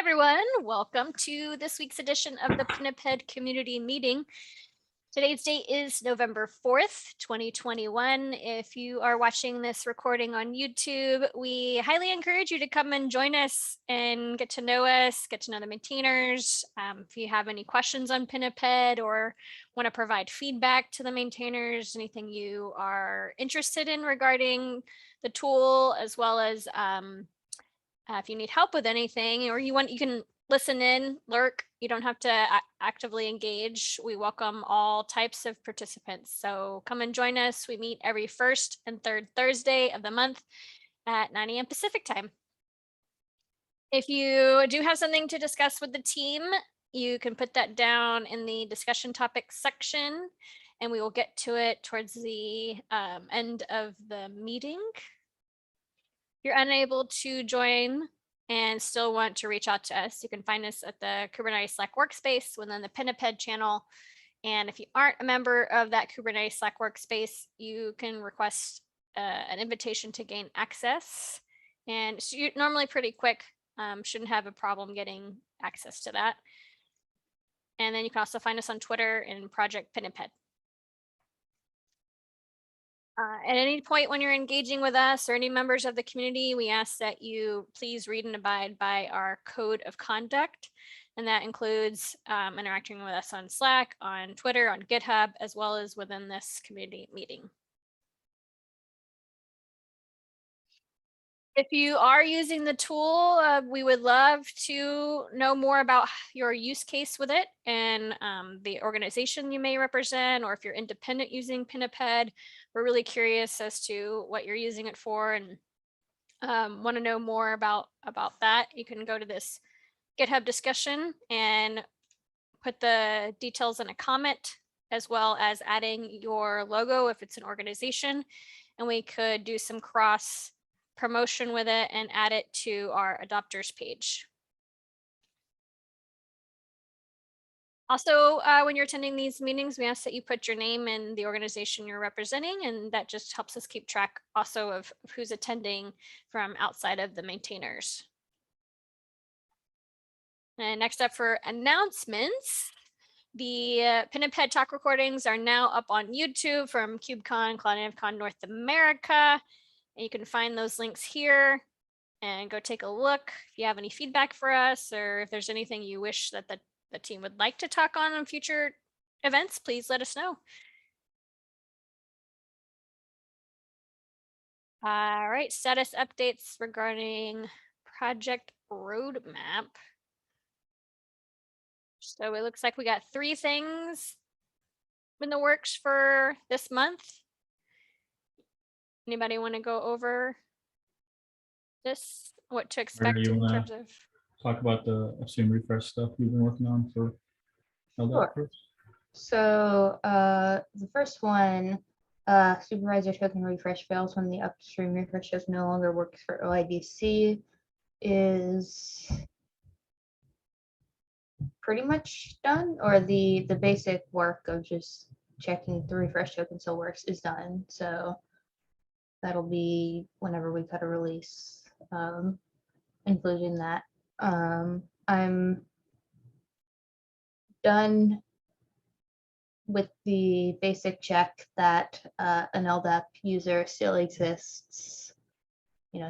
everyone, welcome to this week's edition of the Pinniped Community Meeting. Today's date is November 4th, 2021. If you are watching this recording on YouTube, we highly encourage you to come and join us and get to know us, get to know the maintainers. If you have any questions on Pinniped or want to provide feedback to the maintainers, anything you are interested in regarding the tool, as well as if you need help with anything, or you can listen in, lurk. You don't have to actively engage. We welcome all types of participants. So come and join us. We meet every first and third Thursday of the month at 9 a.m. Pacific time. If you do have something to discuss with the team, you can put that down in the discussion topics section, and we will get to it towards the end of the meeting. You're unable to join and still want to reach out to us, you can find us at the Kubernetes Slack workspace within the Pinniped channel. And if you aren't a member of that Kubernetes Slack workspace, you can request an invitation to gain access. And it's normally pretty quick, shouldn't have a problem getting access to that. And then you can also find us on Twitter in Project Pinniped. At any point when you're engaging with us or any members of the community, we ask that you please read and abide by our code of conduct. And that includes interacting with us on Slack, on Twitter, on GitHub, as well as within this community meeting. If you are using the tool, we would love to know more about your use case with it and the organization you may represent, or if you're independent using Pinniped. We're really curious as to what you're using it for and want to know more about that. You can go to this GitHub discussion and put the details in a comment, as well as adding your logo if it's an organization, and we could do some cross promotion with it and add it to our adopters page. Also, when you're attending these meetings, we ask that you put your name and the organization you're representing, and that just helps us keep track also of who's attending from outside of the maintainers. And next up for announcements, the Pinniped talk recordings are now up on YouTube from KubeCon, CloudNavCon North America. And you can find those links here and go take a look. If you have any feedback for us, or if there's anything you wish that the team would like to talk on in future events, please let us know. All right, status updates regarding project roadmap. So it looks like we got 3 things in the works for this month. Anybody want to go over this? What to expect in terms of talk about the FCM refresh stuff you've been working on for LDAP first? So the first one, supervisor token refresh fails when the upstream refresh token no longer works for OIDC, is pretty much done, or the basic work of just checking the refresh token still works is done. So that'll be whenever we cut a release, including that. I'm done with the basic check that an LDAP user still exists,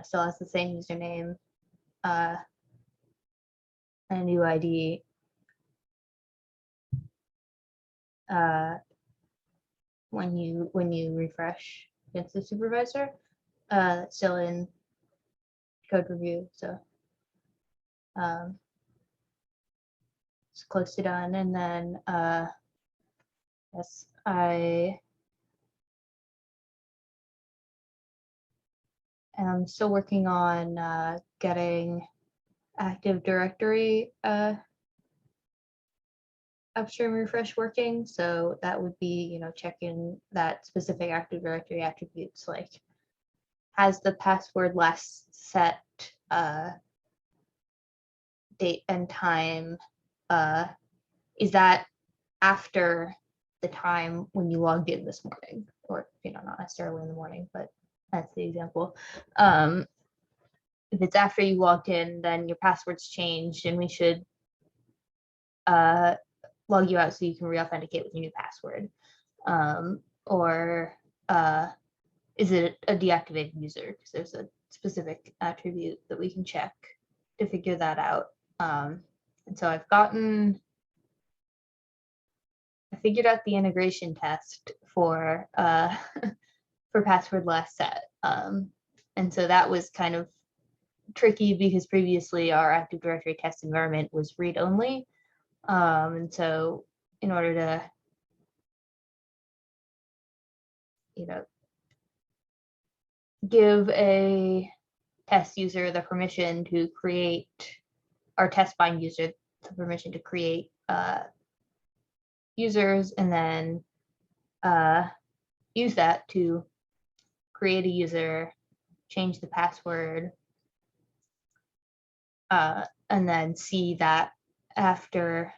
still has the same username and UID. When you refresh against the supervisor, still in code review, so it's close to done. And then yes, I'm still working on getting Active Directory upstream refresh working. So that would be, checking that specific Active Directory attributes, like has the password last set date and time, is that after the time when you logged in this morning, or not necessarily in the morning, but that's the example. if it's after you logged in, then your password's changed, and we should log you out so you can re-authenticate with your new password. Or is it a deactivated user? Because there's a specific attribute that we can check to figure that out. And so I figured out the integration test for for password last set. And so that was kind of tricky because previously our Active Directory test environment was read-only. And so in order to, give a test user the permission to create, our test bind user the permission to create users, and then use that to create a user, change the password, and then see that after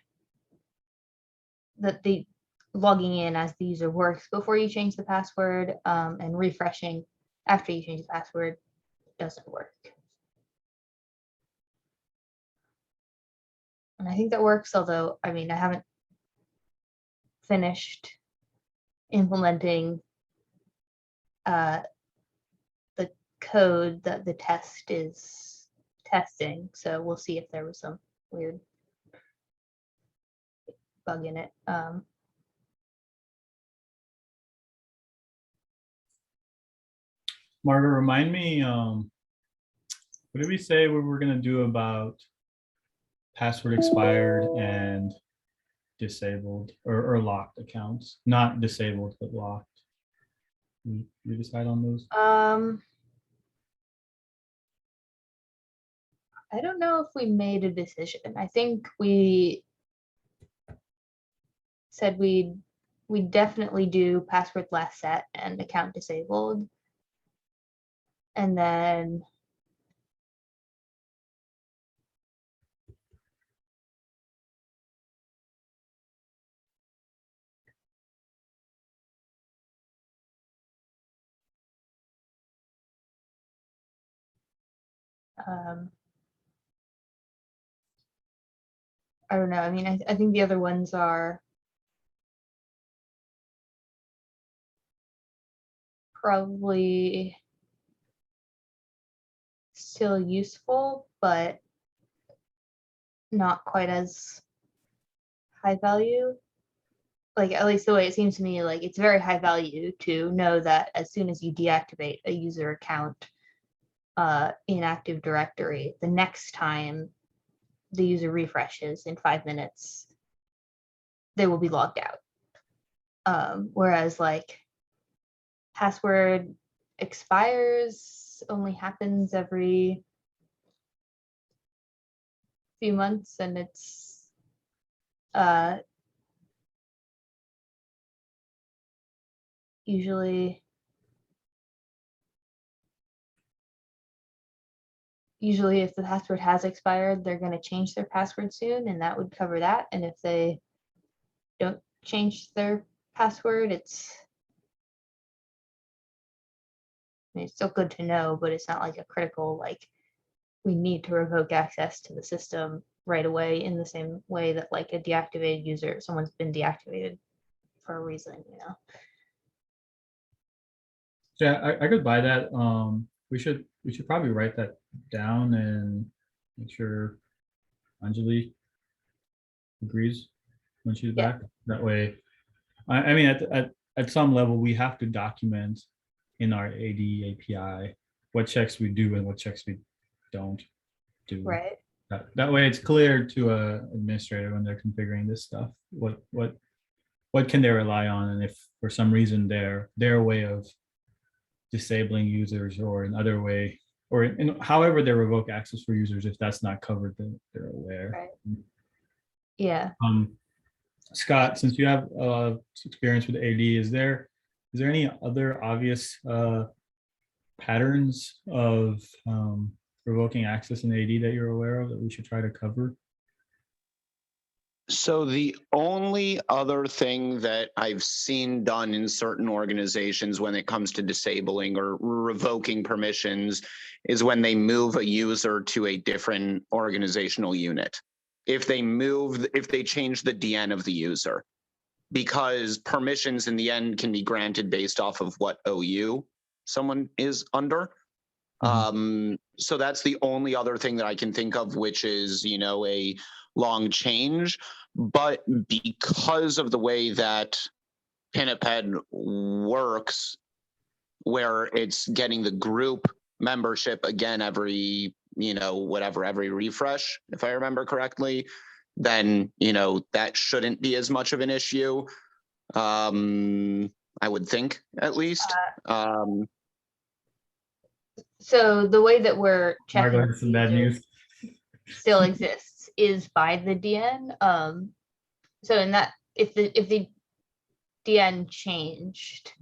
that the logging in as the user works before you change the password, and refreshing after you change the password doesn't work. And I think that works, although, I mean, I haven't finished implementing the code that the test is testing. So we'll see if there was some weird bug in it. Margaret, remind me, what did we say we were gonna do about password expired and disabled or locked accounts? Not disabled, but locked. You decide on those? I don't know if we made a decision. I think we said we'd definitely do password last set and account disabled. And then I don't know. I mean, I think the other ones are probably still useful, but not quite as high value. Like, at least the way it seems to me, like it's very high value to know that as soon as you deactivate a user account in Active Directory, the next time the user refreshes in 5 minutes, they will be logged out. Whereas like password expires only happens every few months, and it's usually if the password has expired, they're going to change their password soon, and that would cover that. And if they don't change their password, it's still good to know, but it's not like a critical, like we need to revoke access to the system right away, in the same way that like a deactivated user, someone's been deactivated for a reason, Yeah, I could buy that. We should probably write that down and make sure Anjali agrees when she's Yeah. back. That way, I mean, at some level, we have to document in our AD API what checks we do and what checks we don't do. Right. That way, it's clear to a administrator when they're configuring this stuff. What can they rely on, and if for some reason their way of disabling users or another way, or in however they revoke access for users, if that's not covered, then they're aware. Right. Yeah. Scott, since you have experience with AD, is there any other obvious patterns of revoking access in AD that you're aware of that we should try to cover? So the only other thing that I've seen done in certain organizations when it comes to disabling or revoking permissions is when they move a user to a different organizational unit. If they change the DN of the user, because permissions in the end can be granted based off of what OU someone is under. So that's the only other thing that I can think of, which is, a long change. But because of the way that Pinniped works, where it's getting the group membership again every, every refresh, if I remember correctly, then, that shouldn't be as much of an issue. I would think, at least. So the way that we're checking Margo has some bad users news. still exists is by the DN. So in that, if the DN changed,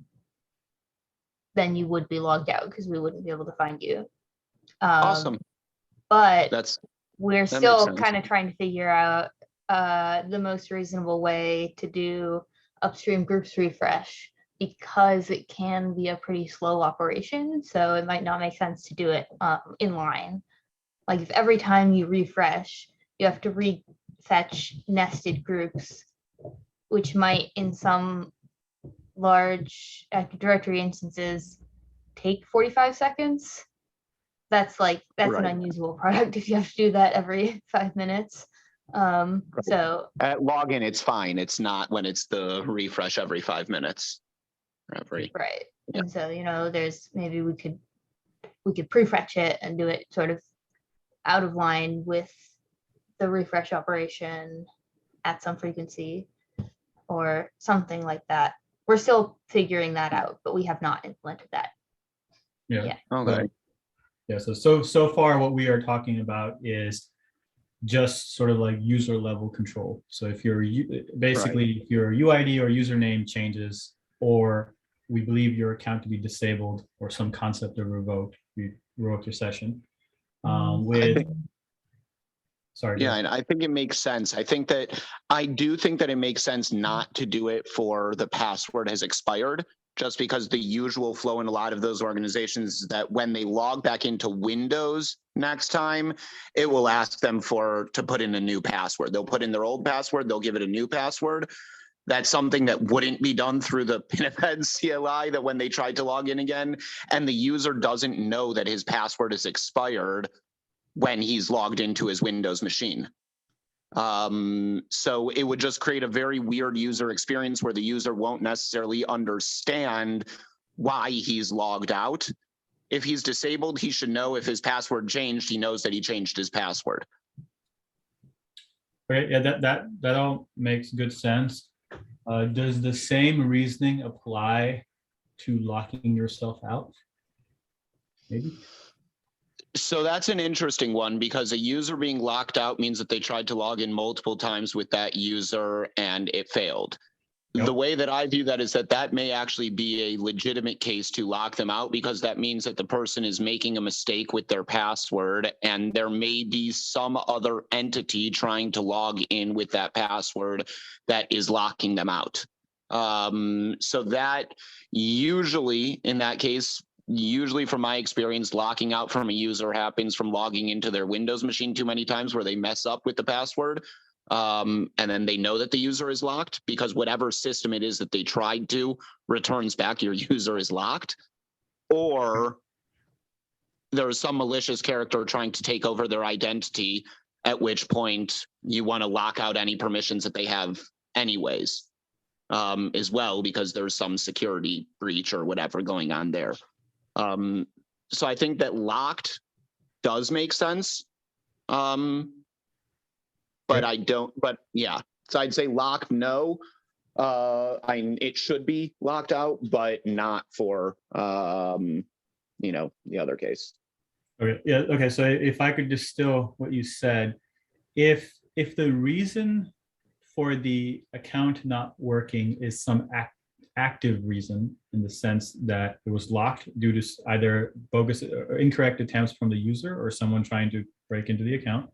then you would be logged out because we wouldn't be able to find you. Awesome. But we're that still makes sense. kind of trying to figure out the most reasonable way to do upstream groups refresh, because it can be a pretty slow operation. So it might not make sense to do it in line. Like if every time you refresh, you have to refetch nested groups, which might in some large Active Directory instances take 45 seconds. That's an unusable product if you have to do that every 5 minutes. So at login, it's fine. It's not when it's the refresh every 5 minutes. right. Yeah. And so, there's maybe we could prefetch it and do it sort of out of line with the refresh operation at some frequency or something like that. We're still figuring that out, but we have not implemented that. Yeah. Okay. Yeah. So far, what we are talking about is just sort of like user level control. So if your if your UID or username changes, or we believe your account to be disabled or some concept of revoked, you revoke your session. Yeah, and I think it makes sense. I do think that it makes sense not to do it for the password has expired, just because the usual flow in a lot of those organizations is that when they log back into Windows next time, it will ask them to put in a new password. They'll put in their old password, they'll give it a new password. That's something that wouldn't be done through the Pinniped CLI, that when they tried to log in again, and the user doesn't know that his password is expired when he's logged into his Windows machine. So it would just create a very weird user experience where the user won't necessarily understand why he's logged out. If he's disabled, he should know if his password changed, he knows that he changed his password. Okay, yeah, that all makes good sense. Does the same reasoning apply to locking yourself out? Maybe. So that's an interesting one, because a user being locked out means that they tried to log in multiple times with that user and it failed. Yep. The way that I view that is that may actually be a legitimate case to lock them out, because that means that the person is making a mistake with their password and there may be some other entity trying to log in with that password that is locking them out. So that usually, in that case, from my experience, locking out from a user happens from logging into their Windows machine too many times where they mess up with the password. And then they know that the user is locked, because whatever system it is that they tried to returns back your user is locked. Or there's some malicious character trying to take over their identity, at which point you want to lock out any permissions that they have anyways, as well, because there's some security breach or whatever going on there. So I think that locked does make sense. But yeah. So I'd say locked, no. It should be locked out, but not for the other case. Okay. Yeah. Okay. So if I could distill what you said, if the reason for the account not working is some active reason, in the sense that it was locked due to either bogus or incorrect attempts from the user or someone trying to break into the account,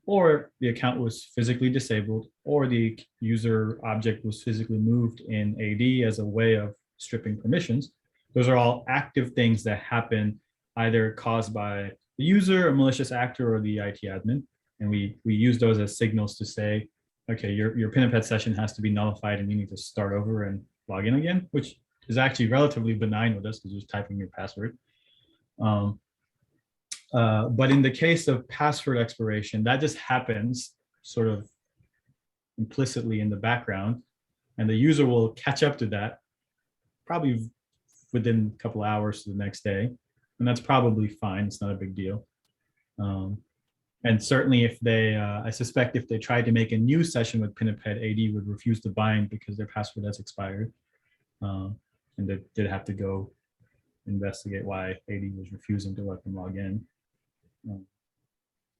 or the account was physically disabled, or the user object was physically moved in AD as a way of stripping permissions. Those are all active things that happen either caused by the user, a malicious actor, or the IT admin. And we use those as signals to say, okay, your Pinniped session has to be nullified and you need to start over and log in again, which is actually relatively benign with us because you're just typing your password. But in the case of password expiration, that just happens sort of implicitly in the background, and the user will catch up to that probably within a couple hours to the next day, and that's probably fine. It's not a big deal. And certainly if they, I suspect if they tried to make a new session with Pinniped, AD would refuse to bind because their password has expired. And they did have to go investigate why AD was refusing to let them log in.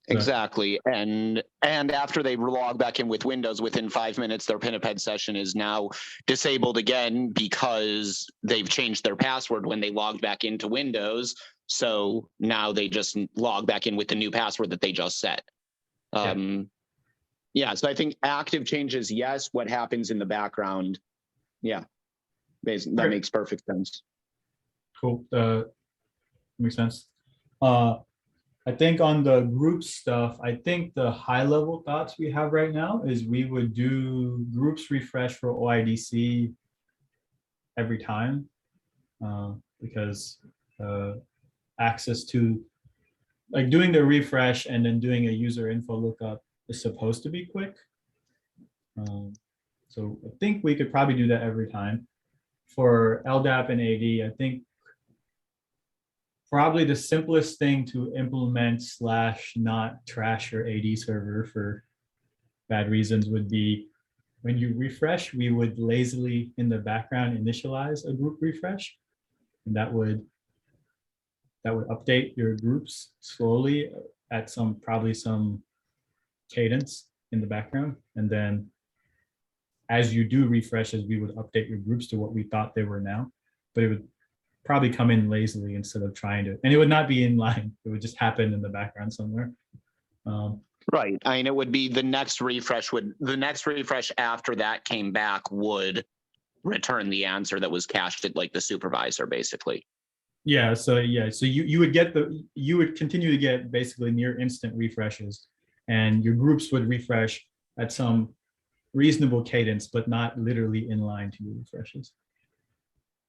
Exactly. And after they log back in with Windows, within 5 minutes, their Pinniped session is now disabled again because they've changed their password when they logged back into Windows. So now they just log back in with the new password that they just set. Yeah, so I think active changes, yes. What happens in the background? Yeah, that makes perfect sense. Cool. Makes sense. I think on the group stuff, I think the high level thoughts we have right now is we would do groups refresh for OIDC every time because access to, like, doing the refresh and then doing a user info lookup is supposed to be quick. So I think we could probably do that every time. For LDAP and AD, I think probably the simplest thing to implement / not trash your AD server for bad reasons would be when you refresh, we would lazily in the background initialize a group refresh. And that would update your groups slowly at probably some cadence in the background. And then as you do refreshes, we would update your groups to what we thought they were now, but it would probably come in lazily instead of trying to, and it would not be in line. It would just happen in the background somewhere. Right. I mean, it would be the next refresh after that came back would return the answer that was cached at like the supervisor, basically. Yeah. So you would continue to get basically near instant refreshes, and your groups would refresh at some reasonable cadence, but not literally in line to your refreshes.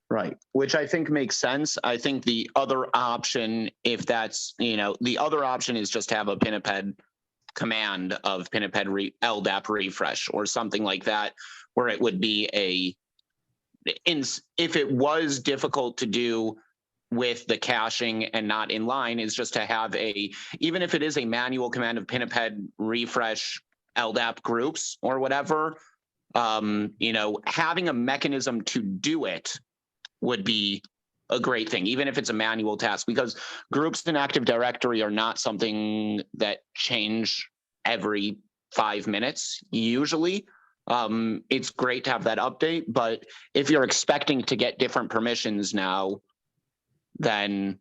Right, which I think makes sense. I think the other option, if that's, the other option is just have a Pinniped command of Pinniped LDAP refresh or something like that, where it would be if it was difficult to do with the caching and not in line, is just to have even if it is a manual command of Pinniped refresh LDAP groups or whatever, having a mechanism to do it would be a great thing, even if it's a manual task, because groups in Active Directory are not something that change every 5 minutes usually. It's great to have that update, but if you're expecting to get different permissions now, then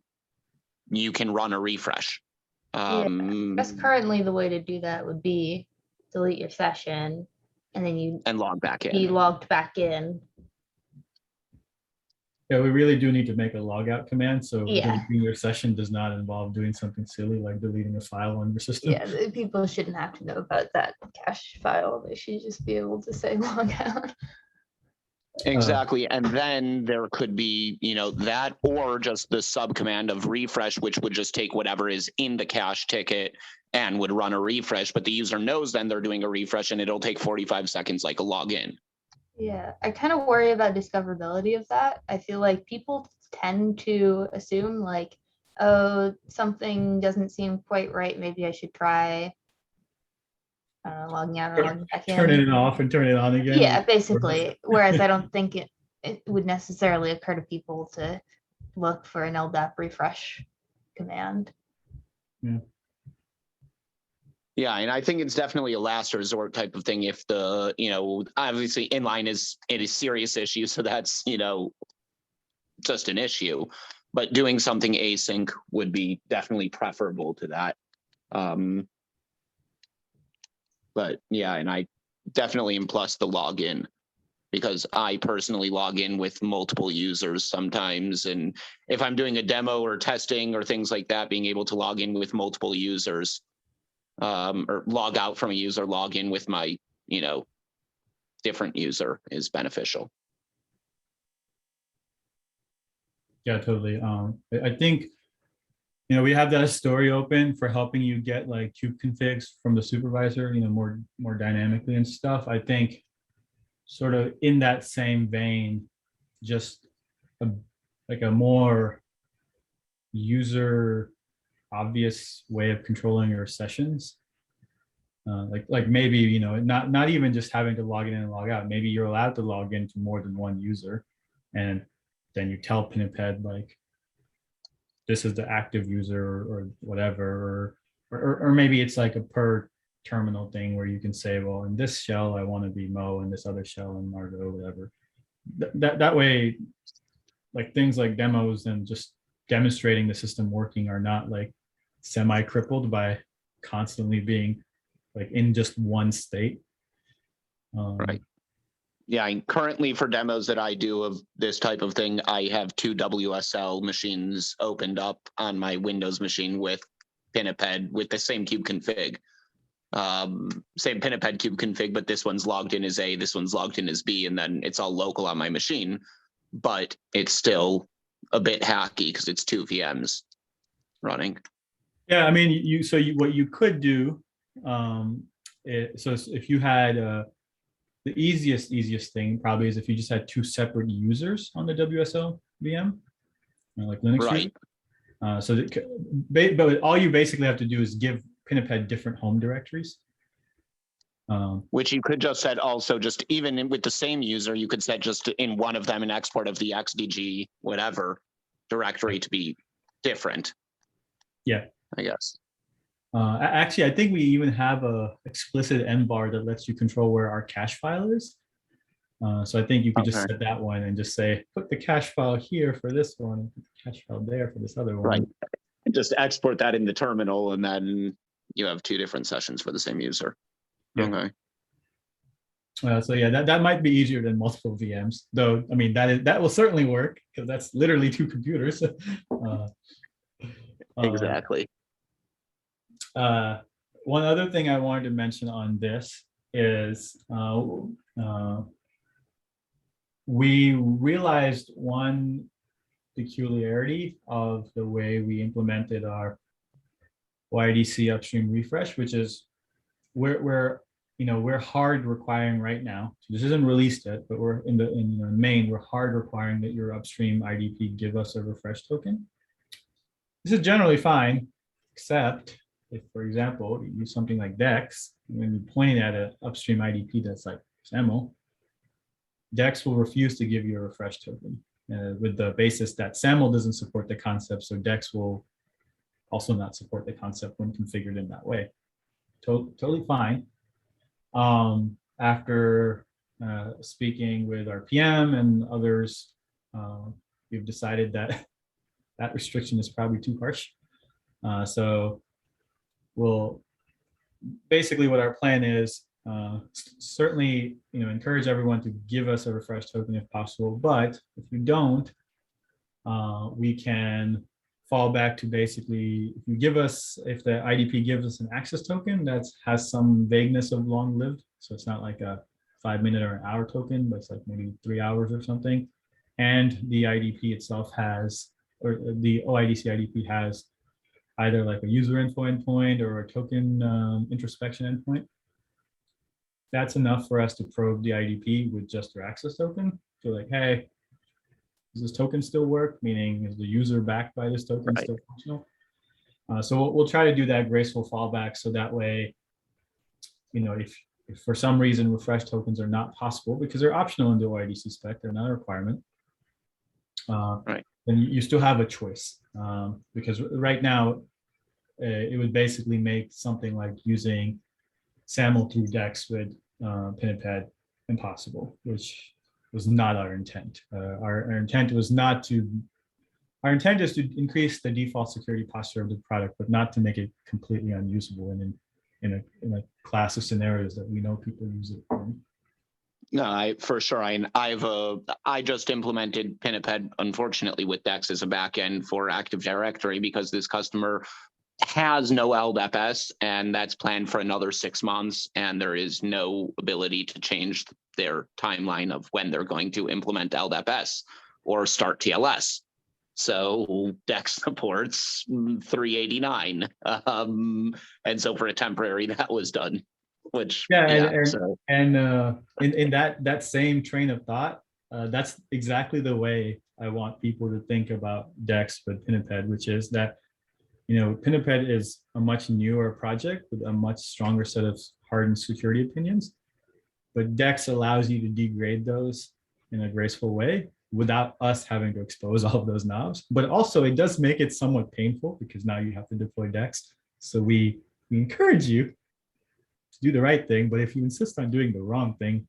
you can run a refresh. I guess currently the way to do that would be delete your session and then log back in. be logged back in. Yeah, we really do need to make a logout command. So Yeah. deleting your session does not involve doing something silly like deleting a file on your system. Yeah, people shouldn't have to know about that cache file. They should just be able to say log out. Exactly. And then there could be, that, or just the subcommand of refresh, which would just take whatever is in the cache ticket and would run a refresh. But the user knows then they're doing a refresh and it'll take 45 seconds like a login. Yeah, I kind of worry about discoverability of that. I feel like people tend to assume like, oh, something doesn't seem quite right. Maybe I should try logging out or logging back in. Turning it off and turn it on again. Yeah, basically. Whereas I don't think it would necessarily occur to people to look for an LDAP refresh command. Yeah. Yeah, and I think it's definitely a last resort type of thing. If the, obviously inline is a serious issue, so that's, just an issue. But doing something async would be definitely preferable to that. But yeah, and I definitely am plus the login. because I personally log in with multiple users sometimes. And if I'm doing a demo or testing or things like that, being able to log in with multiple users, or log out from a user, log in with my, different user is beneficial. Yeah, totally. I think, we have that story open for helping you get like kube configs from the supervisor, more dynamically and stuff. I think sort of in that same vein, just like a more user obvious way of controlling your sessions. Like maybe, not even just having to log in and log out. Maybe you're allowed to log into more than one user, and then you tell Pinniped like, this is the active user or whatever, or maybe it's like a per terminal thing where you can say, well, in this shell I want to be Mo, and this other shell in Margot, whatever. That way, like things like demos and just demonstrating the system working are not like semi-crippled by constantly being like in just one state. Right. Yeah, currently for demos that I do of this type of thing, I have 2 WSL machines opened up on my Windows machine with Pinniped with the same kube config. Same Pinniped kube config, but this one's logged in as A, this one's logged in as B, and then it's all local on my machine. But it's still a bit hacky because it's 2 VMs running. Yeah, I mean, what you could do, so if you had the easiest thing probably is if you just had 2 separate users on the WSL VM, like Linux. Right. But all you basically have to do is give Pinniped different home directories. Which you could just set also, just even with the same user, you could set just in one of them an export of the XDG, whatever directory to be different. Yeah. I guess. Actually, I think we even have a explicit nbar that lets you control where our cache file is. So I think you could just set that one and just say, put the cache file here for this one, and put the cache file there for this other one. Right. And just export that in the terminal, and then you have 2 different sessions for the same user. Yeah. Okay. So yeah, that might be easier than multiple VMs, though. I mean, that will certainly work because that's literally 2 computers. Exactly. One other thing I wanted to mention on this is we realized one peculiarity of the way we implemented our YDC upstream refresh, which is we're hard requiring right now. So this isn't released yet, but we're in main, we're hard requiring that your upstream IDP give us a refresh token. This is generally fine, except if, for example, you use something like Dex, when you're pointing at an upstream IDP that's like SAML, Dex will refuse to give you a refresh token with the basis that SAML doesn't support the concept, so Dex will also not support the concept when configured in that way. Totally fine. After speaking with our PM and others, we've decided that that restriction is probably too harsh. So we'll basically, what our plan is, certainly encourage everyone to give us a refresh token if possible, but if you don't, we can fall back to basically, if the IDP gives us an access token that has some vagueness of long lived, so it's not like a 5 minute or an hour token, but it's like maybe 3 hours or something, and the IDP itself has, or the OIDC IDP has either like a user info endpoint or a token introspection endpoint. That's enough for us to probe the IDP with just your access token. So like, hey, does this token still work? Meaning, is the user backed by this token still functional? So we'll try to do that graceful fallback. So that way, if for some reason refresh tokens are not possible because they're optional in the OIDC spec, they're not a requirement. Then you still have a choice, because right now it would basically make something like using SAML through Dex with Pinniped impossible, which was not our intent. Our intent was not to. Our intent is to increase the default security posture of the product, but not to make it completely unusable in a class of scenarios that we know people use it in. No, for sure. I just implemented Pinniped, unfortunately, with Dex as a backend for Active Directory because this customer has no LDAP-S, and that's planned for another 6 months, and there is no ability to change their timeline of when they're going to implement LDAP-S or start TLS. So Dex supports 389, and so for a temporary, that was done. Which in that same train of thought, that's exactly the way I want people to think about Dex with Pinniped, which is that, you know, Pinniped is a much newer project with a much stronger set of hardened security opinions, but Dex allows you to degrade those in a graceful way without us having to expose all of those knobs. But also it does make it somewhat painful because now you have to deploy Dex. So we encourage you to do the right thing, but if you insist on doing the wrong thing,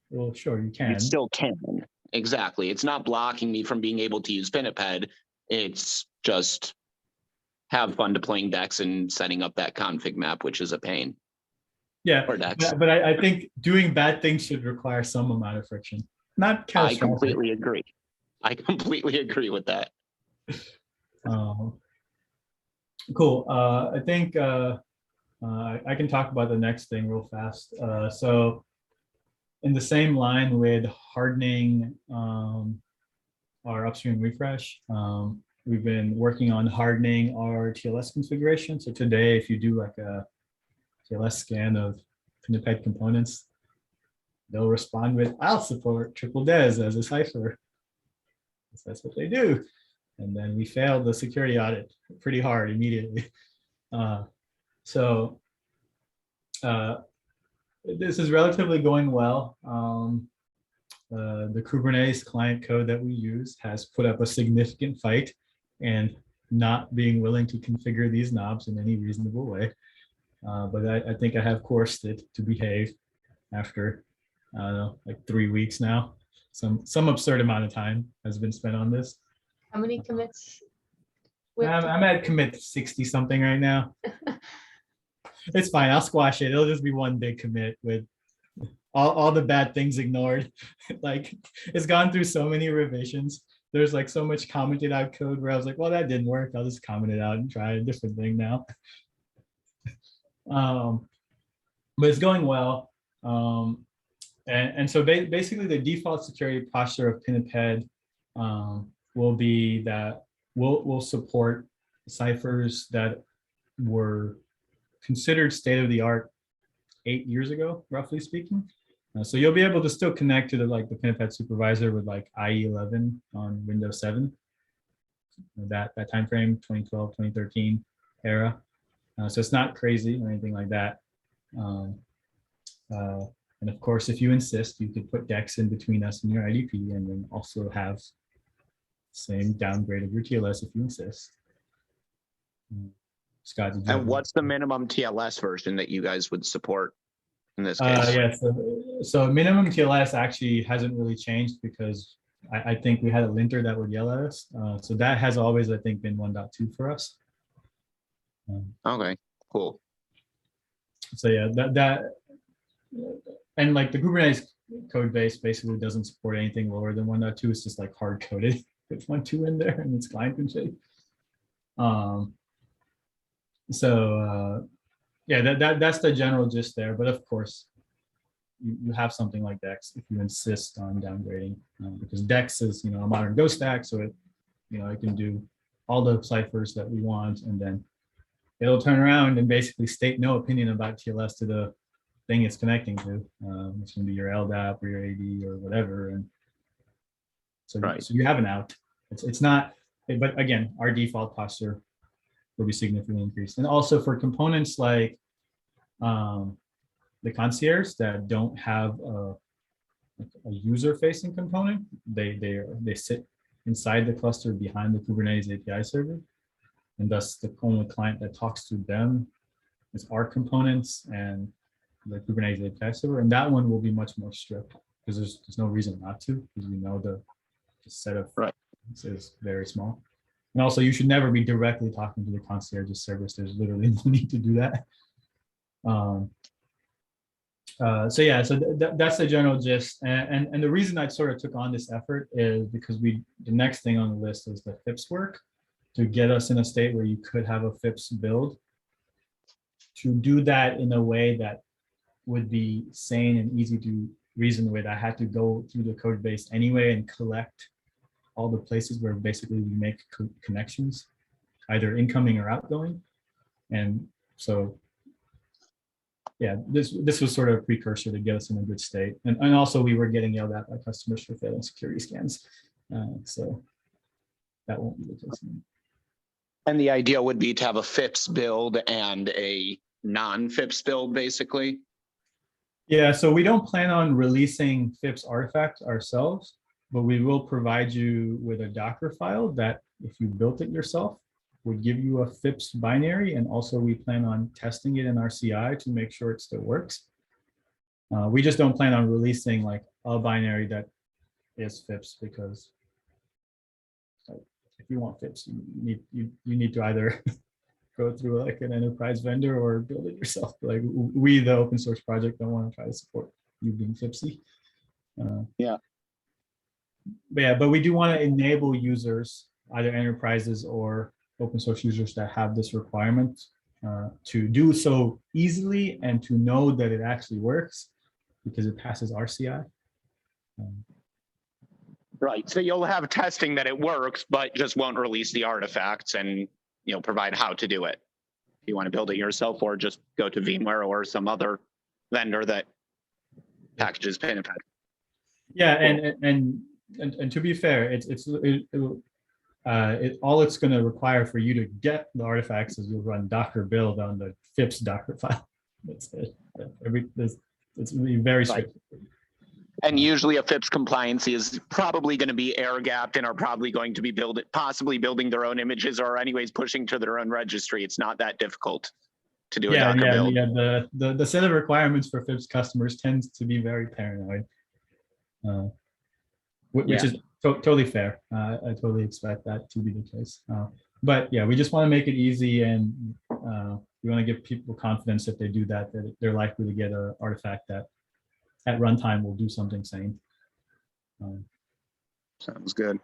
well, sure, you can. You still can. Exactly. It's not blocking me from being able to use Pinniped. It's just have fun deploying Dex and setting up that config map, which is a pain. Yeah, for Dex. but I think doing bad things should require some amount of friction. Not catastrophic. I completely agree. I completely agree with that. Cool. I think I can talk about the next thing real fast. So in the same line with hardening our upstream refresh, we've been working on hardening our TLS configuration. So today, if you do like a TLS scan of Pinniped components, they'll respond with, I'll support triple DES as a cipher. That's what they do. And then we failed the security audit pretty hard immediately. So this is relatively going well. The Kubernetes client code that we use has put up a significant fight and not being willing to configure these knobs in any reasonable way. But I think I have coerced it to behave after, I don't know, like 3 weeks now. Some absurd amount of time has been spent on this. How many commits? I'm at commit 60 something right now. It's fine. I'll squash it. It'll just be one big commit with all the bad things ignored. Like it's gone through so many revisions. There's like so much commented out code where I was like, well, that didn't work. I'll just comment it out and try a different thing now. But it's going well. And so basically the default security posture of Pinniped will be that we'll support ciphers that were considered state-of-the-art 8 years ago, roughly speaking. So you'll be able to still connect to the Pinniped supervisor with like IE11 on Windows 7, that time frame, 2012, 2013 era. So it's not crazy or anything like that. And of course, if you insist, you could put Dex in between us and your IDP and then also have same downgrade of your TLS if you insist. Scott, did you And what's the minimum TLS version that you guys would support in this case? Yeah, so minimum TLS actually hasn't really changed because I think we had a linter that would yell at us. So that has always, I think, been 1.2 for us. Okay, cool. So yeah, that and like the Kubernetes code base basically doesn't support anything lower than 1.2. It's just like hard coded with 1.2 in there and it's client config. Yeah, that's the general gist there. But of course, you have something like Dex if you insist on downgrading, because Dex is a modern Go stack, so it it can do all the ciphers that we want, and then it'll turn around and basically state no opinion about TLS to the thing it's connecting to. It's going to be your LDAP or your AD or whatever, and so so you have an out. It's not, but again, our default posture will be significantly increased. And also for components like the concierge that don't have a user-facing component, they sit inside the cluster behind the Kubernetes API server, and thus the only client that talks to them is our components and the Kubernetes API server, and that one will be much more strict because there's no reason not to, because the set of is very small. And also, you should never be directly talking to the concierge service. There's literally no need to do that. So yeah, so that's the general gist. And the reason I sort of took on this effort is because the next thing on the list is the FIPS work to get us in a state where you could have a FIPS build. To do that in a way that would be sane and easy to reason with, I had to go through the code base anyway and collect all the places where basically we make connections, either incoming or outgoing. And so yeah, this was sort of a precursor to get us in a good state. And also we were getting yelled at by customers for failing security scans. So that won't be the case anymore. And the idea would be to have a FIPS build and a non-FIPS build, basically. Yeah, so we don't plan on releasing FIPS artifacts ourselves, but we will provide you with a Docker file that if you built it yourself, would give you a FIPS binary. And also we plan on testing it in our CI to make sure it still works. We just don't plan on releasing like a binary that is FIPS because if you want FIPS, you need to either go through like an enterprise vendor or build it yourself. Like we, the open source project, don't want to try to support you being FIPSy. Yeah. But yeah, but we do want to enable users, either enterprises or open source users that have this requirement to do so easily and to know that it actually works because it passes RCI. Right. So you'll have testing that it works, but just won't release the artifacts and provide how to do it. If you want to build it yourself, or just go to VMware or some other vendor that packages Pinniped. Yeah, and to be fair, all it's going to require for you to get the artifacts is you'll run Docker build on the FIPS Docker file. That's it. It's very strict. Right. And usually a FIPS compliance is probably going to be air gapped and are probably going to be possibly building their own images or anyways pushing to their own registry. It's not that difficult to do a Docker build. Yeah. The set of requirements for FIPS customers tends to be very paranoid, which is totally fair. I totally expect that to be the case. But yeah, we just want to make it easy, and we want to give people confidence if they do that they're likely to get an artifact that at runtime will do something sane. Sounds good.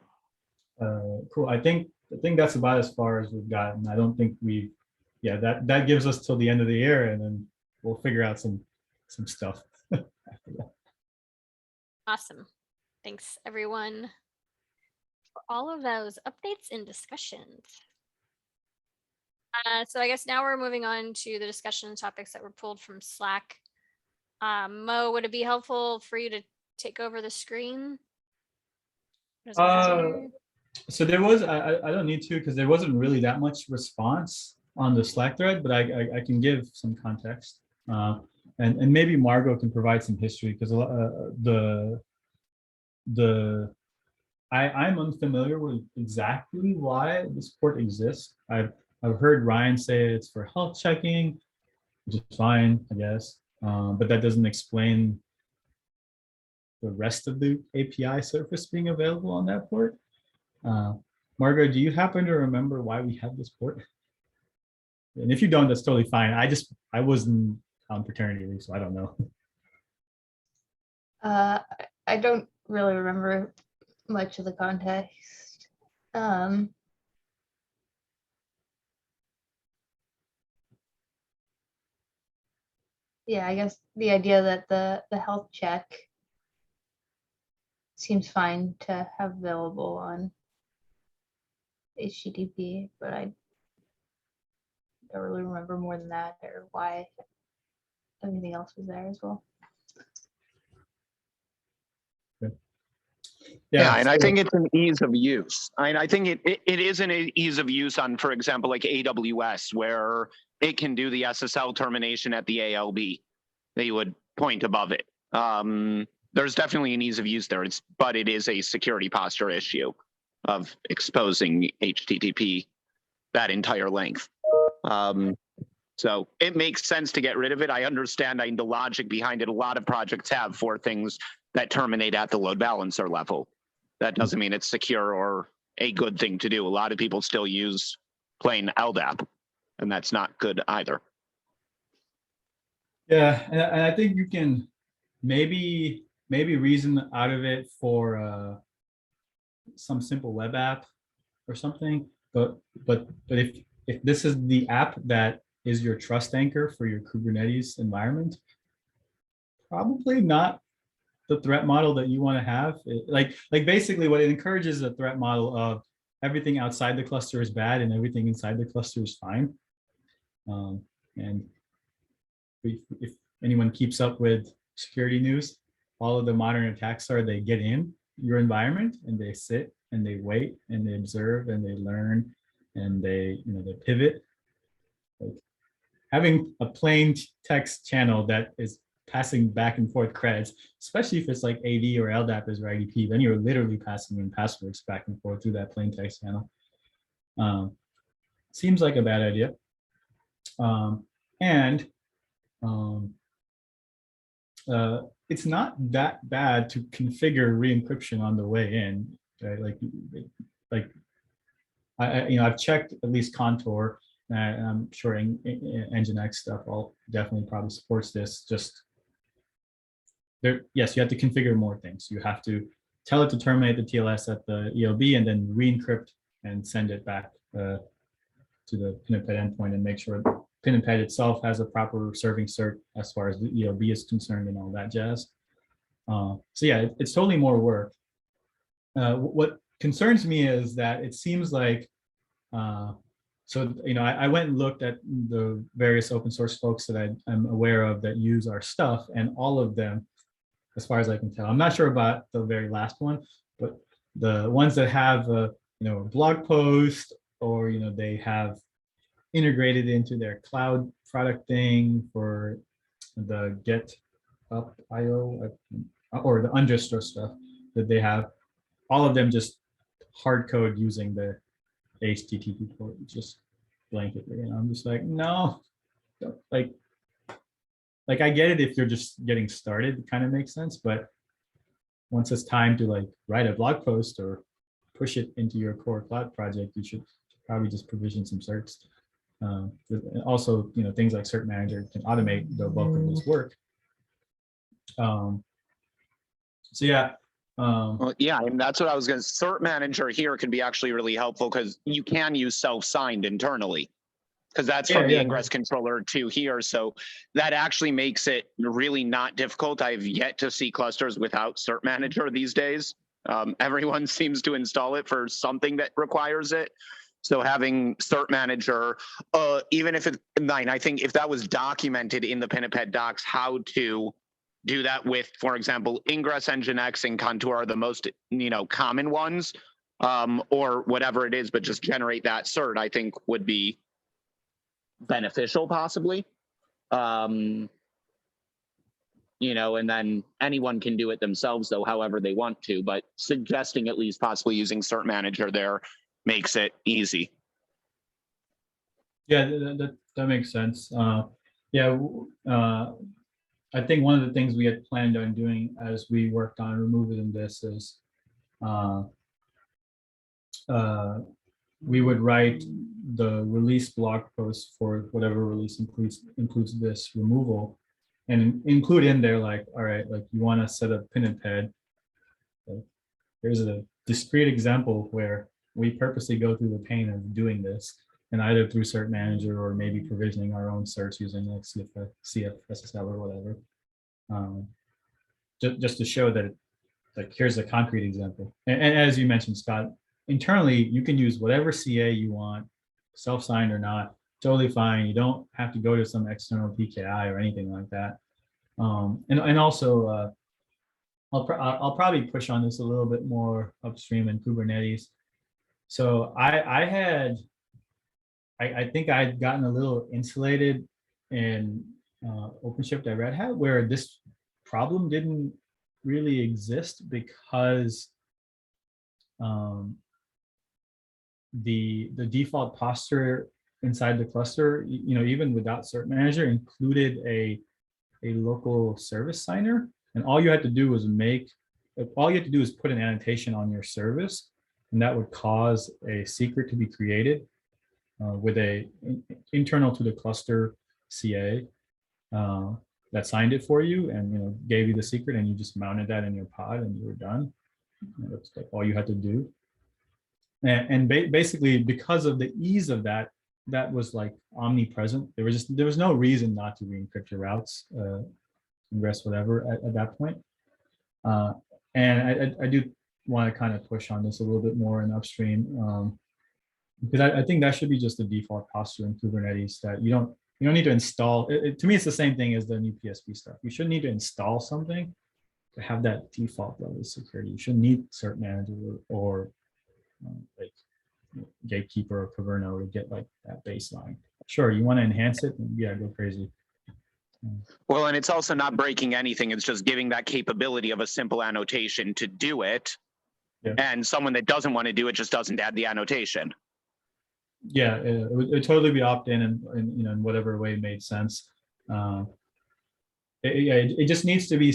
Cool. I think that's about as far as we've gotten. I don't think that gives us till the end of the year, and then we'll figure out some stuff after that. Awesome. Thanks everyone for all of those updates and discussions. So I guess now we're moving on to the discussion topics that were pulled from Slack. Mo, would it be helpful for you to take over the screen? So there was, I don't need to because there wasn't really that much response on the Slack thread, but I can give some context. And maybe Margot can provide some history because I'm unfamiliar with exactly why this port exists. I've heard Ryan say it's for health checking, which is fine, I guess. But that doesn't explain the rest of the API surface being available on that port. Margot, do you happen to remember why we have this port? And if you don't, that's totally fine. I wasn't on paternity leave, so I don't know. I don't really remember much of the context. Yeah, I guess the idea that the health check seems fine to have available on HTTP, but I don't really remember more than that or why everything else was there as well. Yeah, and I think it's an ease of use. I think it is an ease of use on, for example, like AWS, where it can do the SSL termination at the ALB. They would point above it. There's definitely an ease of use there, but it is a security posture issue of exposing HTTP that entire length. So it makes sense to get rid of it. I understand the logic behind it. A lot of projects have for things that terminate at the load balancer level. That doesn't mean it's secure or a good thing to do. A lot of people still use plain LDAP, and that's not good either. Yeah, and I think you can maybe reason out of it for some simple web app or something. But if this is the app that is your trust anchor for your Kubernetes environment, probably not the threat model that you want to have. Like basically what it encourages is a threat model of everything outside the cluster is bad and everything inside the cluster is fine. And if anyone keeps up with security news, all of the modern attacks are they get in your environment and they sit and they wait and they observe and they learn and they pivot. Like having a plain text channel that is passing back and forth credits, especially if it's like AD or LDAP is your IDP, then you're literally passing in passwords back and forth through that plain text channel. Seems like a bad idea. It's not that bad to configure re-encryption on the way in, right? Like I've checked at least Contour, and I'm sure Nginx stuff all definitely probably supports this. Just there, yes, you have to configure more things. You have to tell it to terminate the TLS at the ELB and then re-encrypt and send it back to the Pinniped endpoint and make sure Pinniped itself has a proper serving cert as far as the ELB is concerned and all that jazz. So yeah, it's totally more work. What concerns me is that it seems like, so I went and looked at the various open source folks that I'm aware of that use our stuff, and all of them, as far as I can tell, I'm not sure about the very last one, but the ones that have a blog post or they have integrated into their cloud product thing for the GitHub.io or the Undistro stuff that they have, all of them just hard code using the HTTP port, just blanketly. And I'm just like, no, like I get it if you're just getting started, it kind of makes sense. But once it's time to like write a blog post or push it into your core cloud project, you should probably just provision some certs. Also, things like Cert Manager can automate the bulk of this work. So yeah. Well, yeah, and that's what I was going to. Cert Manager here can be actually really helpful because you can use self-signed internally, because that's from the ingress controller to here. So that actually makes it really not difficult. I've yet to see clusters without Cert Manager these days. Everyone seems to install it for something that requires it. So having Cert Manager, even if it's nine, I think if that was documented in the Pinniped docs, how to do that with, for example, Ingress, Nginx, and Contour are the most common ones, or whatever it is, but just generate that cert, I think would be beneficial, possibly. And then anyone can do it themselves, though, however they want to. But suggesting at least possibly using Cert Manager there makes it easy. Yeah, that makes sense. Yeah. I think one of the things we had planned on doing as we worked on removing this is we would write the release blog post for whatever release includes this removal, and include in there like, all right, like you want to set up Pinniped. Here's a discrete example where we purposely go through the pain of doing this, and either through Cert Manager or maybe provisioning our own certs using like CFSSL or whatever, just to show that like here's a concrete example. And as you mentioned, Scott, internally you can use whatever CA you want, self-signed or not, totally fine. You don't have to go to some external PKI or anything like that. And also I'll probably push on this a little bit more upstream in Kubernetes. So I think I'd gotten a little insulated in OpenShift at Red Hat, where this problem didn't really exist because the default posture inside the cluster, even without Cert Manager, included a local service signer, and all you had to do was put an annotation on your service, and that would cause a secret to be created with a internal to the cluster CA. that signed it for you and gave you the secret, and you just mounted that in your pod and you were done. That's like all you had to do. And basically, because of the ease of that, that was like omnipresent. There was no reason not to re-encrypt your routes, ingress, whatever, at that point. And I do want to kind of push on this a little bit more in upstream, because I think that should be just the default posture in Kubernetes, that you don't need to install. To me, it's the same thing as the new PSP stuff. You shouldn't need to install something to have that default level of security. You shouldn't need cert manager or like gatekeeper or Caverno to get like that baseline. Sure, you want to enhance it, yeah, go crazy. Well, and it's also not breaking anything. It's just giving that capability of a simple annotation to do it. Yeah. And someone that doesn't want to do it just doesn't add the annotation. Yeah, it would totally be opt-in and in whatever way made sense. It just needs to be,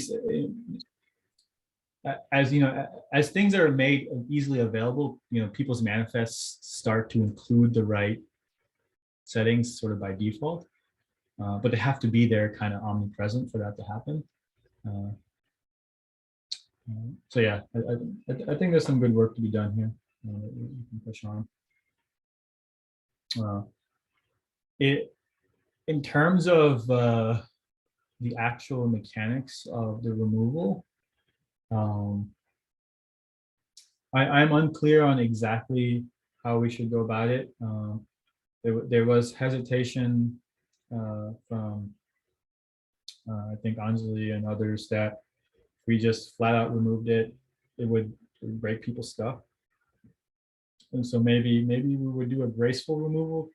as things are made easily available, people's manifests start to include the right settings sort of by default, but they have to be there kind of omnipresent for that to happen. So yeah, I think there's some good work to be done here. We can push on. In terms of the actual mechanics of the removal, I'm unclear on exactly how we should go about it. There was hesitation from I think Anjali and others that if we just flat out removed it, it would break people's stuff. And so maybe we would do a graceful removal,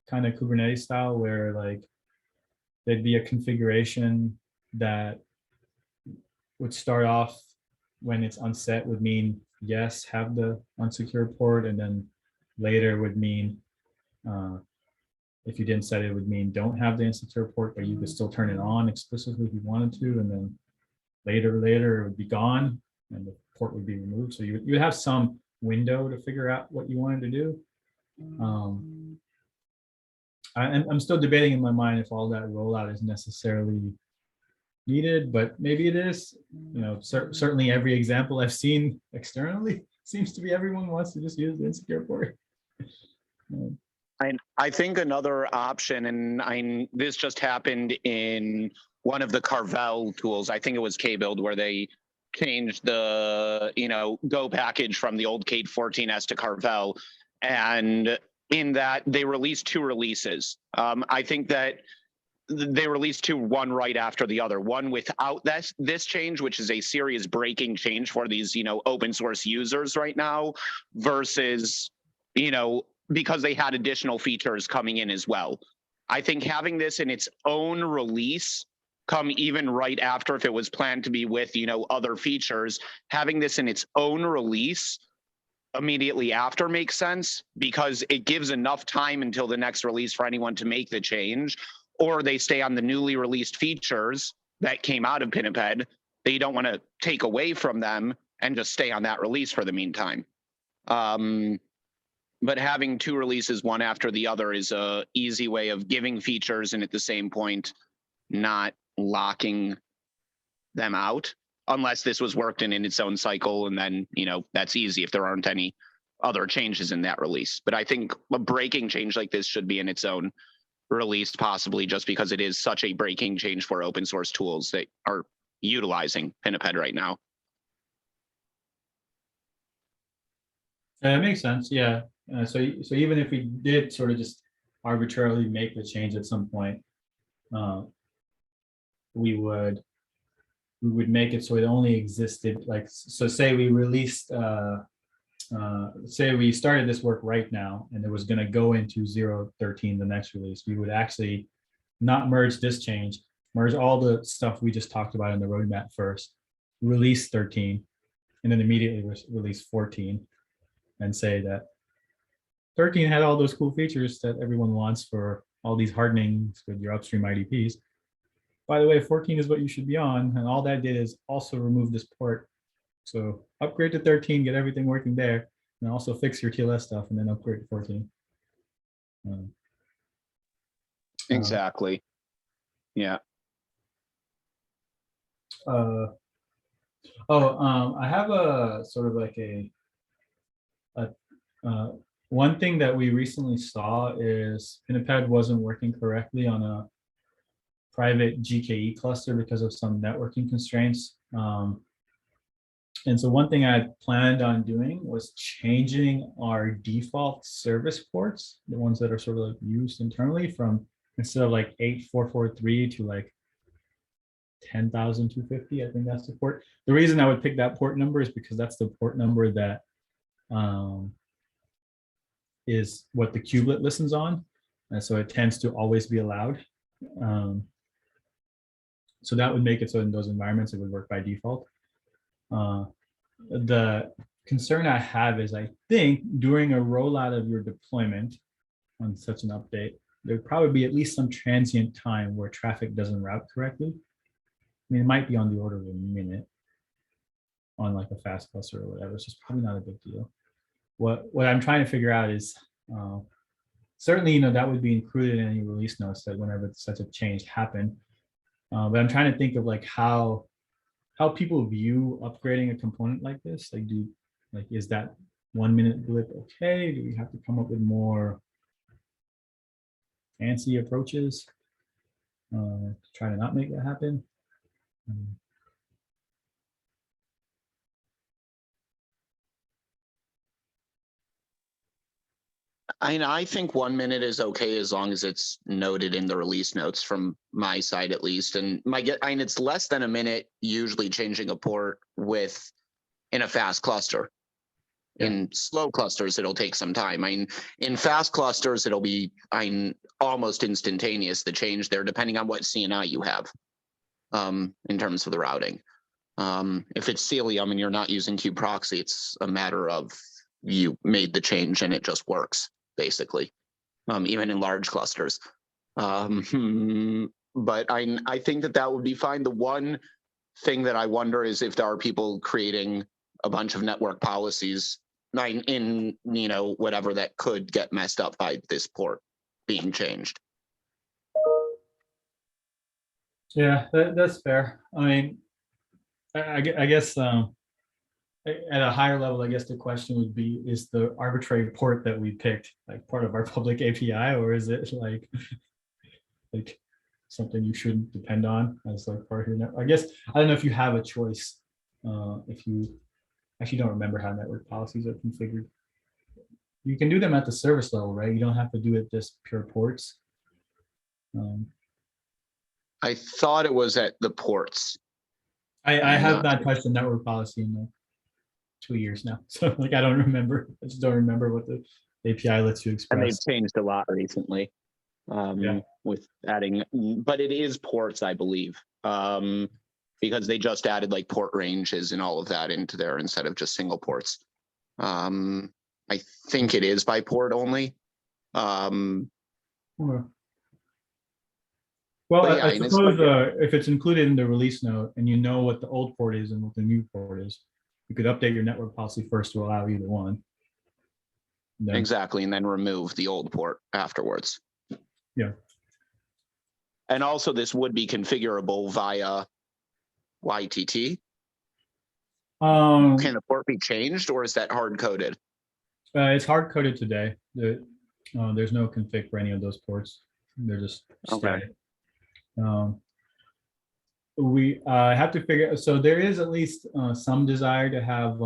kind of Kubernetes style, where like there'd be a configuration that would start off when it's unset would mean yes, have the unsecured port, and then later would mean if you didn't set it, would mean don't have the insecure port, but you could still turn it on explicitly if you wanted to, and then later it would be gone and the port would be removed. So you would have some window to figure out what you wanted to do. I'm still debating in my mind if all that rollout is necessarily needed, but maybe it is. Certainly every example I've seen externally seems to be everyone wants to just use the insecure port. I think another option, and this just happened in one of the Carvel tools. I think it was Kbuild, where they changed the Go package from the old Kate 14s to Carvel, and in that they released 2 releases. I think that they released 2, one right after the other. One without this change, which is a serious breaking change for these open source users right now, versus because they had additional features coming in as well. I think having this in its own release come even right after, if it was planned to be with other features, having this in its own release immediately after makes sense, because it gives enough time until the next release for anyone to make the change, or they stay on the newly released features that came out of Pinniped that you don't want to take away from them and just stay on that release for the meantime. But having 2 releases, one after the other, is a easy way of giving features and at the same point not locking them out, unless this was worked in its own cycle, and then that's easy if there aren't any other changes in that release. But I think a breaking change like this should be in its own release, possibly just because it is such a breaking change for open source tools that are utilizing Pinniped right now. That makes sense. Yeah. So even if we did sort of just arbitrarily make the change at some point, we would make it so it only existed, like, so say we released say we started this work right now and it was going to go into 0.13, the next release, we would actually not merge this change, merge all the stuff we just talked about in the roadmap first, release 13, and then immediately release 14, and say that 13 had all those cool features that everyone wants for all these hardenings with your upstream IDPs. By the way, 14 is what you should be on, and all that did is also remove this port. So upgrade to 13, get everything working there, and also fix your TLS stuff, and then upgrade to 14. Exactly. Yeah. I have a sort of like a one thing that we recently saw is Pinniped wasn't working correctly on a private GKE cluster because of some networking constraints. And so one thing I planned on doing was changing our default service ports, the ones that are sort of like used internally, from instead of like 8443 to like 10,250. I think that's the port. The reason I would pick that port number is because that's the port number that is what the kubelet listens on. And so it tends to always be allowed. So that would make it so in those environments, it would work by default. The concern I have is I think during a rollout of your deployment on such an update, there'd probably be at least some transient time where traffic doesn't route correctly. I mean, it might be on the order of a minute on like a fast cluster or whatever. So it's probably not a big deal. What I'm trying to figure out is certainly, you know, that would be included in any release notes that whenever such a change happened. But I'm trying to think of like how people view upgrading a component like this. Like, is that 1 minute blip okay? Do we have to come up with more fancy approaches to try to not make that happen? I think 1 minute is okay as long as it's noted in the release notes from my side at least. And it's less than a minute usually changing a port in a fast cluster. Yeah. In slow clusters, it'll take some time. In fast clusters, it'll be almost instantaneous, the change there, depending on what CNI you have in terms of the routing. If it's Cilium and you're not using kubeproxy, it's a matter of you made the change and it just works, basically, even in large clusters. But I think that would be fine. The one thing that I wonder is if there are people creating a bunch of network policies in whatever that could get messed up by this port being changed. Yeah, that's fair. I mean, I guess at a higher level, I guess the question would be, is the arbitrary port that we picked like part of our public API, or is it like something you shouldn't depend on as like part of your network? I guess I don't know if you have a choice. If you actually don't remember how network policies are configured. You can do them at the service level, right? You don't have to do it just pure ports. I thought it was at the ports. I have not touched the network policy in like 2 years now. So like I don't remember. I just don't remember what the API lets you express. And they've changed a lot recently with adding, but it is ports, I believe. Because they just added like port ranges and all of that into there instead of just single ports. I think it is by port only. Well, I suppose if it's included in the release note and you know what the old port is and what the new port is, you could update your network policy first to allow either one. Exactly, and then remove the old port afterwards. Yeah. And also this would be configurable via YTT. Can the port be changed, or is that hard-coded? It's hard-coded today. There's no config for any of those ports. They're just static. We have to figure, so there is at least some desire to have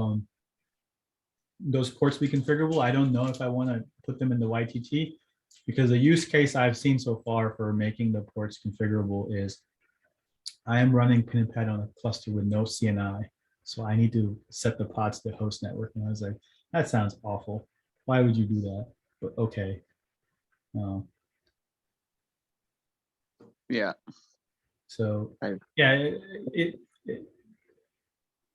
those ports be configurable. I don't know if I want to put them in the YTT, because the use case I've seen so far for making the ports configurable is I am running Pinniped on a cluster with no CNI. So I need to set the pods to host network. And I was like, that sounds awful. Why would you do that? But okay. Yeah. So yeah,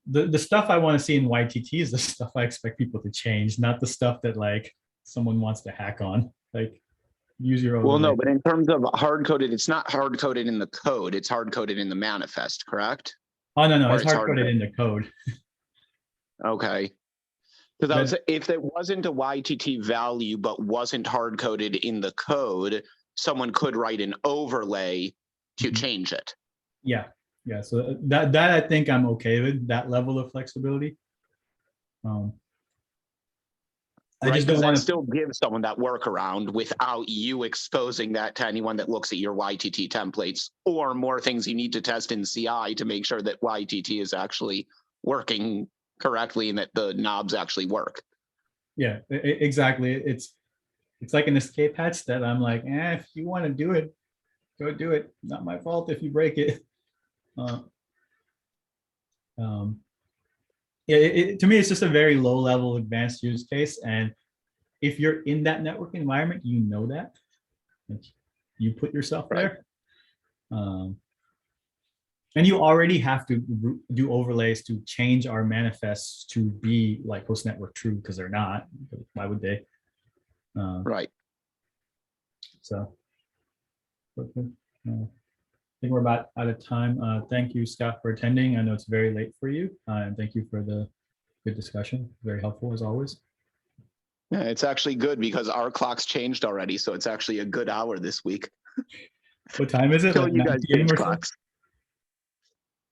the stuff I want to see in YTT is the stuff I expect people to change, not the stuff that like someone wants to hack on. Like, use your own. Well, no, but in terms of hard-coded, it's not hard-coded in the code. It's hard-coded in the manifest, correct? Oh, no, it's hard-coded in the code. Okay. Because if there wasn't a YTT value but wasn't hard-coded in the code, someone could write an overlay to change it. Yeah. Yeah, so that I think I'm okay with, that level of flexibility. I Right, just because don't want that to. still gives someone that workaround without you exposing that to anyone that looks at your YTT templates, or more things you need to test in CI to make sure that YTT is actually working correctly and that the knobs actually work. Yeah, exactly. It's like an escape hatch that I'm like, if you want to do it, go do it. Not my fault if you break it. Um, yeah, to me, it's just a very low level advanced use case. And if you're in that network environment, you know that. Like, you put yourself Right. there. And you already have to do overlays to change our manifests to be like host network true, because they're not. Why would they? Right. So I think we're about out of time. Thank you, Scott, for attending. I know it's very late for you. And thank you for the good discussion. Very helpful as always. Yeah, it's actually good because our clocks changed already, so it's actually a good hour this week. What time is it? Until Like you 9 guys p.m. change or something? clocks.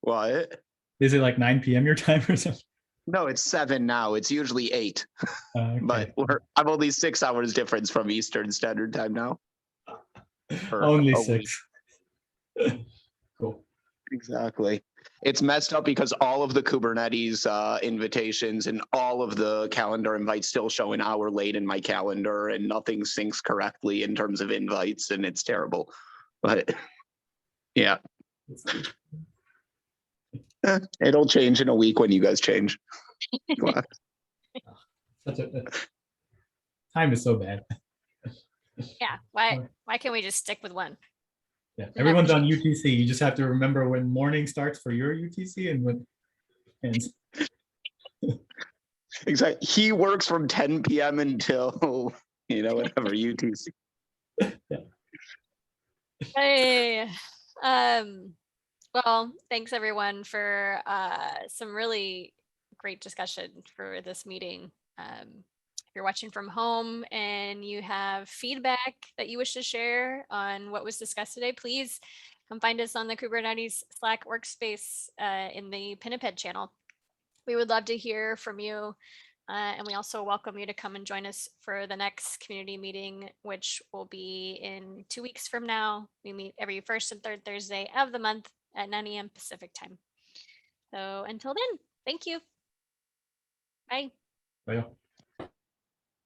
What? Is it like 9 p.m. your time or something? No, it's 7 now. It's usually 8, Okay. but I'm only 6 hours difference from Eastern Standard Time now. For Only a week. 6. Cool. Exactly. It's messed up because all of the Kubernetes invitations and all of the calendar invites still show an hour late in my calendar, and nothing syncs correctly in terms of invites, and it's terrible. But yeah, it'll change in a week when you guys change. Time is so bad. Yeah, why can't we just stick with one? Yeah, Never everyone's on change. UTC. You just have to remember when morning starts for your UTC and when ends. Exactly. He works from 10 p.m. until whatever UTC. Hey, well, thanks everyone for some really great discussion for this meeting. If you're watching from home and you have feedback that you wish to share on what was discussed today, please come find us on the Kubernetes Slack workspace in the Pinniped channel. We would love to hear from you. And we also welcome you to come and join us for the next community meeting, which will be in 2 weeks from now. We meet every first and third Thursday of the month at 9 a.m. Pacific time. So until then, thank you. Bye. Bye.